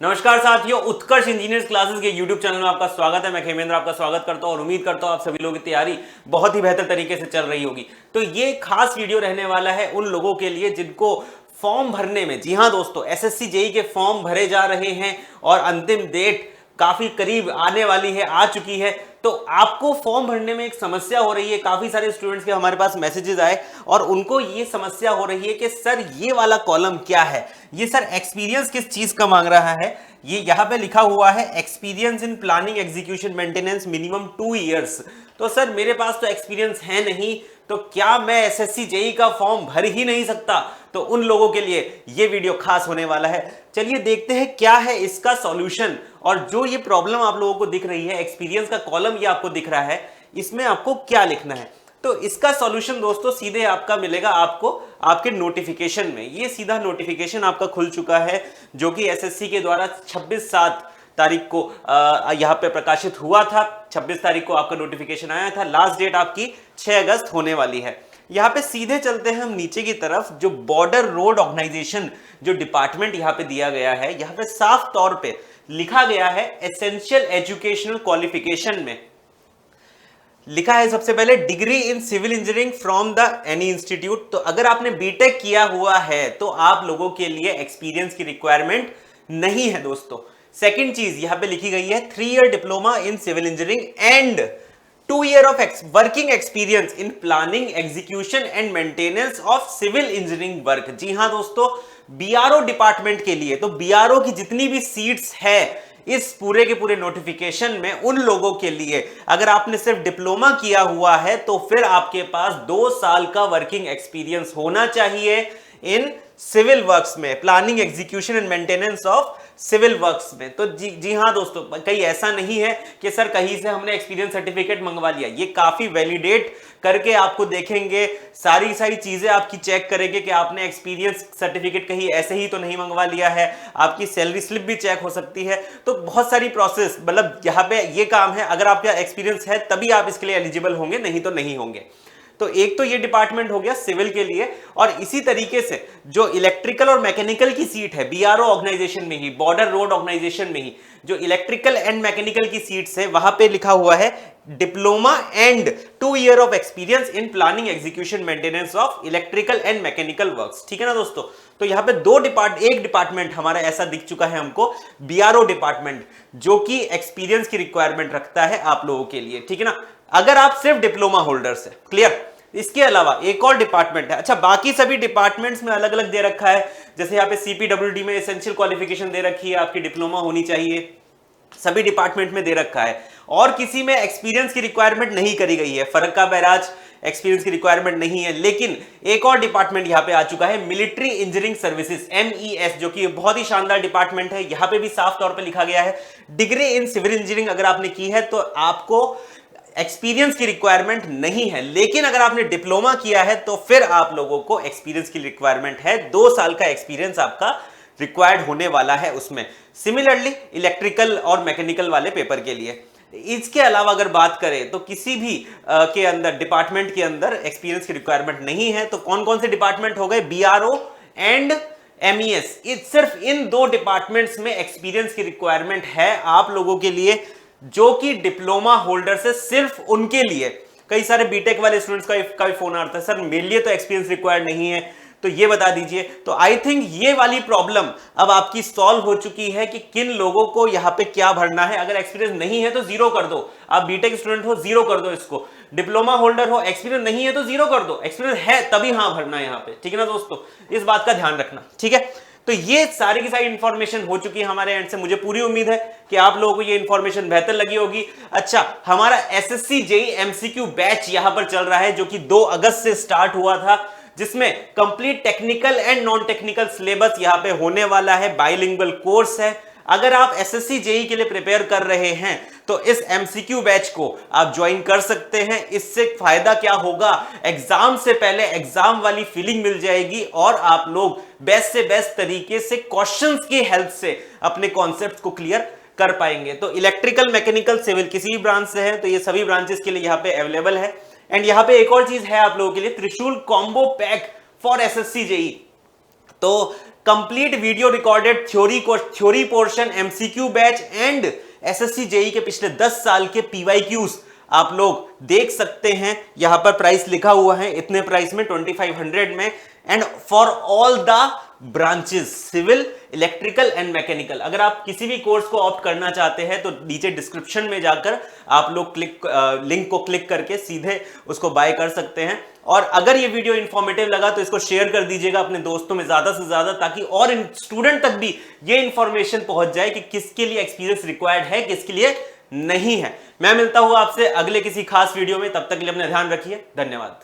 नमस्कार साथियों, उत्कर्ष engineers classes के YouTube चैनल में आपका स्वागत है। मैं खेमेंद्र आपका स्वागत करता हूं और उम्मीद करता हूं आप सभी लोगों की तैयारी बहुत ही बेहतर तरीके से चल रही होगी। तो ये खास वीडियो रहने वाला है उन लोगों के लिए जिनको फॉर्म भरने में, जी हां दोस्तों, एसएससी जेई के फॉर्म भरे जा रहे हैं और अंतिम डेट काफी करीब आने वाली है, आ चुकी है। तो आपको फॉर्म भरने में एक समस्या हो रही है। काफी सारे स्टूडेंट्स के हमारे पास मैसेजेस आए और उनको ये समस्या हो रही है कि सर ये वाला कॉलम क्या है, ये सर एक्सपीरियंस किस चीज का मांग रहा है। ये यहां पे लिखा हुआ है experience in planning execution maintenance minimum 2 years. तो सर मेरे पास तो एक्सपीरियंस है नहीं, तो क्या मैं एसएससी जेई का फॉर्म भर ही नहीं सकता? तो उन लोगों के लिए ये वीडियो खास होने वाला है। चलिए देखते हैं क्या है इसका सॉल्यूशन। और जो ये प्रॉब्लम आप लोगों को दिख रही है, एक्सपीरियंस का कॉलम ये आपको दिख रहा है, इसमें आपको क्या लिखना है। तो इसका सॉल्यूशन दोस्तों सीधे आपका मिलेगा आपको आपके नोटिफिकेशन में। ये सीधा नोटिफिकेशन आपका खुल चुका है जो कि एसएससी के द्वारा 26/7 तारीख को यहां पे प्रकाशित हुआ था। 26 तारीख को आपका नोटिफिकेशन आया था। लास्ट डेट आपकी 6 अगस्त होने वाली है। यहां पे सीधे चलते हैं हम नीचे की तरफ। जो बॉर्डर रोड ऑर्गेनाइजेशन जो डिपार्टमेंट यहां पे दिया गया है, यहां पे साफ तौर पे लिखा गया है एसेंशियल एजुकेशनल क्वालिफिकेशन में लिखा है सबसे पहले degree in civil engineering from the any institute. तो अगर आपने बीटेक किया हुआ है तो आप लोगों के लिए एक्सपीरियंस की रिक्वायरमेंट नहीं है दोस्तों। सेकंड चीज यहां पे लिखी गई है 3 year diploma in civil engineering and 2 year of working experience in planning execution and maintenance of civil engineering work. जी हां दोस्तों, बीआरओ डिपार्टमेंट के लिए, तो बीआरओ की जितनी भी सीट्स है इस पूरे के पूरे नोटिफिकेशन में, उन लोगों के लिए अगर आपने सिर्फ डिप्लोमा किया हुआ है तो फिर आपके पास 2 साल का वर्किंग एक्सपीरियंस होना चाहिए इन सिविल वर्क्स में, planning execution and maintenance of civil works में। तो जी हां दोस्तों, कहीं ऐसा नहीं है कि सर कहीं से हमने एक्सपीरियंस सर्टिफिकेट मंगवा लिया। ये काफी वैलिडेट करके आपको देखेंगे, सारी चीजें आपकी चेक करेंगे कि आपने एक्सपीरियंस सर्टिफिकेट कहीं ऐसे ही तो नहीं मंगवा लिया है। आपकी सैलरी स्लिप भी चेक हो सकती है। तो बहुत सारी प्रोसेस, मतलब यहाँ पे ये काम है। अगर आपका एक्सपीरियंस है तभी आप इसके लिए एलिजिबल होंगे, नहीं तो नहीं होंगे। तो एक तो ये डिपार्टमेंट हो गया सिविल के लिए। और इसी तरीके से जो इलेक्ट्रिकल और मैकेनिकल की सीट है बीआरओ ऑर्गेनाइजेशन में ही, बॉर्डर रोड ऑर्गेनाइजेशन में ही जो इलेक्ट्रिकल एंड मैकेनिकल की सीट्स है, वहां पे लिखा हुआ है diploma and 2 year of experience in planning execution maintenance of electrical and mechanical works. ठीक है ना दोस्तों। तो यहां पे एक डिपार्टमेंट हमारा ऐसा दिख चुका है हमको, बीआरओ डिपार्टमेंट, जो कि एक्सपीरियंस की रिक्वायरमेंट रखता है आप लोगों के लिए। ठीक है ना, अगर आप सिर्फ डिप्लोमा होल्डर्स है। क्लियर। इसके अलावा एक और डिपार्टमेंट है। अच्छा, बाकी सभी डिपार्टमेंट्स में अलग अलग दे रखा है। जैसे यहाँ पे सीपीडब्ल्यूडी में एसेंशियल क्वालिफिकेशन दे रखी है, आपकी डिप्लोमा होनी चाहिए, सभी डिपार्टमेंट में दे रखा है। और किसी में एक्सपीरियंस की रिक्वायरमेंट नहीं करी गई है। फर्रुखा बैराज एक्सपीरियंस की रिक्वायरमेंट नहीं है। लेकिन एक और डिपार्टमेंट यहां पे आ चुका है, मिलिट्री इंजीनियरिंग सर्विसेज MES, जो कि बहुत ही शानदार डिपार्टमेंट है। यहां पे भी साफ तौर पे लिखा गया है डिग्री इन सिविल इंजीनियरिंग अगर आपने की है तो आपको एक्सपीरियंस की रिक्वायरमेंट नहीं है। लेकिन अगर आपने डिप्लोमा किया है तो फिर आप लोगों को एक्सपीरियंस की रिक्वायरमेंट है। 2 साल का एक्सपीरियंस आपका रिक्वायर्ड होने वाला है उसमें। सिमिलरली इलेक्ट्रिकल और मैकेनिकल वाले पेपर के लिए। इसके अलावा अगर बात करें तो किसी भी के अंदर, डिपार्टमेंट के अंदर एक्सपीरियंस की रिक्वायरमेंट नहीं है। तो कौन कौन से डिपार्टमेंट हो गए? BRO and MES। सिर्फ इन 2 डिपार्टमेंट्स में एक्सपीरियंस की रिक्वायरमेंट है आप लोगों के लिए, जो कि डिप्लोमा होल्डर से सिर्फ उनके लिए। कई सारे बीटेक वाले स्टूडेंट्स का भी फोन आता है, सर मेरे लिए तो एक्सपीरियंस रिक्वायर्ड नहीं है, तो ये बता दीजिए। तो आई थिंक ये वाली प्रॉब्लम अब आपकी सॉल्व हो चुकी है कि किन लोगों को यहां पे क्या भरना है। अगर एक्सपीरियंस नहीं है तो 0 कर दो। आप बीटेक स्टूडेंट हो, 0 कर दो इसको। डिप्लोमा होल्डर हो, एक्सपीरियंस नहीं है तो 0 कर दो। एक्सपीरियंस है तभी हाँ भरना है यहां पे। ठीक है ना दोस्तों, इस बात का ध्यान रखना। ठीक है, तो ये सारी की सारी इंफॉर्मेशन हो चुकी है हमारे एंड से। मुझे पूरी उम्मीद है कि आप लोगों को ये इंफॉर्मेशन बेहतर लगी होगी। अच्छा, हमारा एसएससी जेई एमसीक्यू बैच यहां पर चल रहा है, जो कि 2 अगस्त से स्टार्ट हुआ था, जिसमें complete technical and non technical syllabus यहां पे होने वाला है। बाइलिंगुअल कोर्स है। अगर आप एसएससी जेई के लिए प्रिपेयर कर रहे हैं तो इस एमसीक्यू बैच को आप ज्वाइन कर सकते हैं। इससे फायदा क्या होगा? एग्जाम से पहले एग्जाम वाली फीलिंग मिल जाएगी और आप लोग बेस्ट से बेस्ट तरीके से क्वेश्चंस की हेल्प से अपने कॉन्सेप्ट को क्लियर कर पाएंगे। तो इलेक्ट्रिकल, मैकेनिकल, सिविल किसी भी ब्रांच से है तो ये सभी ब्रांचेस के लिए यहाँ पे अवेलेबल है। एंड यहाँ पे एक और चीज है आप लोगों के लिए, Trishul combo pack for SSC JE. तो complete video recorded theory portion, MCQ batch and SSC JE के पिछले 10 साल के पीवाईक्यूज आप लोग देख सकते हैं। यहां पर प्राइस लिखा हुआ है, इतने प्राइस में 2500 में, and for all the branches civil, electrical and mechanical. अगर आप किसी भी कोर्स को ऑप्ट करना चाहते हैं तो नीचे डिस्क्रिप्शन में जाकर आप लोग लिंक को क्लिक करके सीधे उसको बाय कर सकते हैं। और अगर ये वीडियो इंफॉर्मेटिव लगा तो इसको शेयर कर दीजिएगा अपने दोस्तों में ज्यादा से ज्यादा, ताकि और स्टूडेंट तक भी ये इंफॉर्मेशन पहुंच जाए कि किसके लिए एक्सपीरियंस रिक्वायर्ड है, किसके लिए नहीं है। मैं मिलता हूं आपसे अगले किसी खास वीडियो में, तब तक के लिए अपना ध्यान रखिए। धन्यवाद।